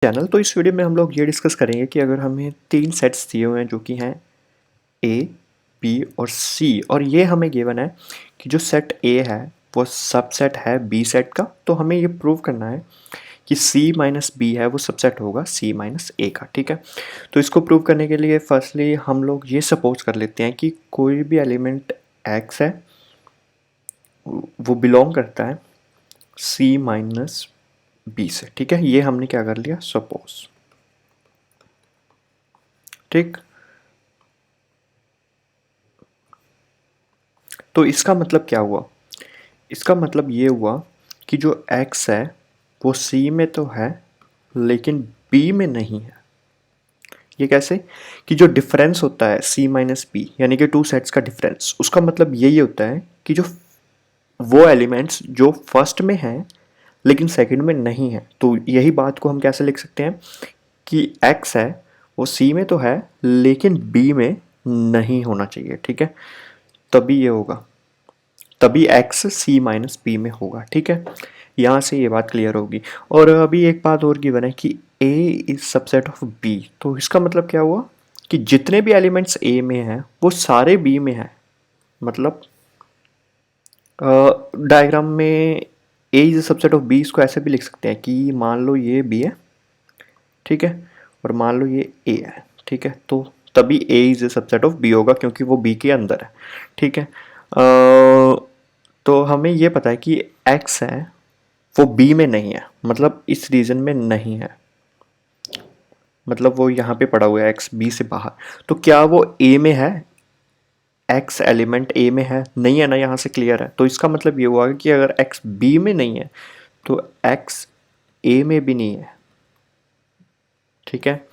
Channel. तो इस video में हम लोग ये डिस्कस करेंगे कि अगर हमें 3 सेट्स दिए हुए हैं जो कि हैं ए, बी और सी, और ये हमें गिवन है कि जो सेट ए है वो सबसेट है बी सेट का, तो हमें ये प्रूव करना है कि सी माइनस बी है वो सबसेट होगा सी माइनस ए का। ठीक है, तो इसको प्रूव करने के लिए फर्स्टली हम लोग ये सपोज कर लेते हैं कि कोई भी एलिमेंट एक्स है वो बिलोंग करता है सी माइनस बी से। ठीक है, ये हमने क्या कर लिया, सपोज। ठीक, तो इसका मतलब क्या हुआ, इसका मतलब ये हुआ कि जो x है वो c में तो है लेकिन b में नहीं है। ये कैसे, कि जो डिफरेंस होता है c माइनस बी यानी कि टू सेट्स का डिफरेंस, उसका मतलब यही होता है कि जो वो एलिमेंट्स जो फर्स्ट में हैं लेकिन सेकंड में नहीं है। तो यही बात को हम कैसे लिख सकते हैं कि x है वो c में तो है लेकिन b में नहीं होना चाहिए। ठीक है, तभी ये होगा, तभी x c माइनस बी में होगा। ठीक है, यहाँ से ये बात क्लियर होगी। और अभी एक बात और गिवन है कि a is subset of b, तो इसका मतलब क्या हुआ कि जितने भी एलिमेंट्स a में हैं वो सारे b में हैं। मतलब डायग्राम में a is subset of b, इसको ऐसे भी लिख सकते हैं कि मान लो ये b है, ठीक है, और मान लो ये a है। ठीक है, तो तभी a is subset of b होगा क्योंकि वो b के अंदर है। ठीक है, तो हमें ये पता है कि x है वो b में नहीं है, मतलब इस रीजन में नहीं है, मतलब वो यहाँ पे पड़ा हुआ है x b से बाहर। तो क्या वो a में है, x एलिमेंट a में है, नहीं है ना, यहाँ से क्लियर है। तो इसका मतलब ये हुआ कि अगर x b में नहीं है तो x a में भी नहीं है। ठीक है,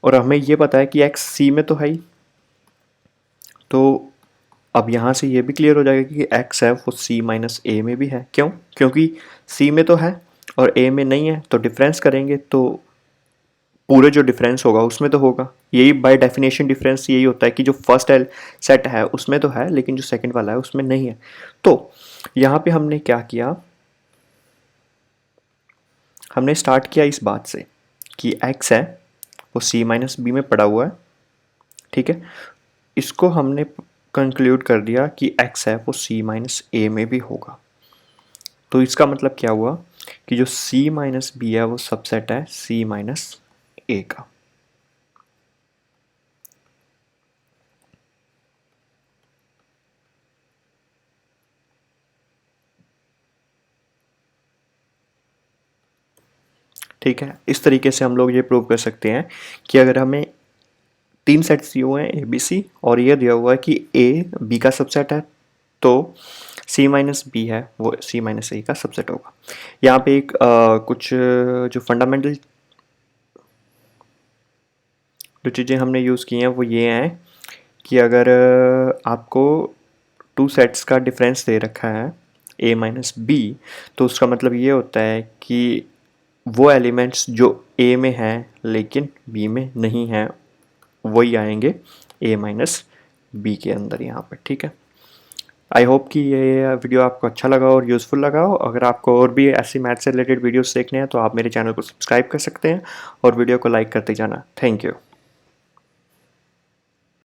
और हमें ये पता है कि x c में तो है ही, तो अब यहाँ से ये भी क्लियर हो जाएगा कि x है वो c माइनस ए में भी है। क्यों, क्योंकि c में तो है और a में नहीं है, तो डिफरेंस करेंगे तो पूरे जो डिफरेंस होगा उसमें तो होगा। यही बाय डेफिनेशन डिफरेंस यही होता है कि जो फर्स्ट सेट है उसमें तो है लेकिन जो सेकंड वाला है उसमें नहीं है। तो यहाँ पे हमने क्या किया, हमने स्टार्ट किया इस बात से कि x है वो c माइनस बी में पड़ा हुआ है। ठीक है, इसको हमने कंक्लूड कर दिया कि x है वो c माइनस ए में भी होगा। तो इसका मतलब क्या हुआ कि जो c माइनस बी है वो सबसेट है c माइनस ए का। ठीक है, इस तरीके से हम लोग ये प्रूव कर सकते हैं कि अगर हमें 3 सेट्स दिए हुए हैं ए बी सी और ये दिया हुआ है कि ए बी का सबसेट है, तो सी माइनस बी है वो सी माइनस ए का सबसेट होगा। यहाँ पे एक कुछ जो फंडामेंटल जो चीज़ें हमने यूज़ की हैं वो ये हैं कि अगर आपको टू सेट्स का डिफरेंस दे रखा है ए माइनस बी, तो उसका मतलब ये होता है कि वो एलिमेंट्स जो ए में हैं लेकिन बी में नहीं हैं वही आएंगे ए माइनस बी के अंदर यहाँ पर। ठीक है, आई होप कि ये वीडियो आपको अच्छा लगा और यूज़फुल लगा हो। अगर आपको और भी ऐसी मैथ से रिलेटेड वीडियोस देखने हैं तो आप मेरे चैनल को सब्सक्राइब कर सकते हैं और वीडियो को लाइक करते जाना। Thank you.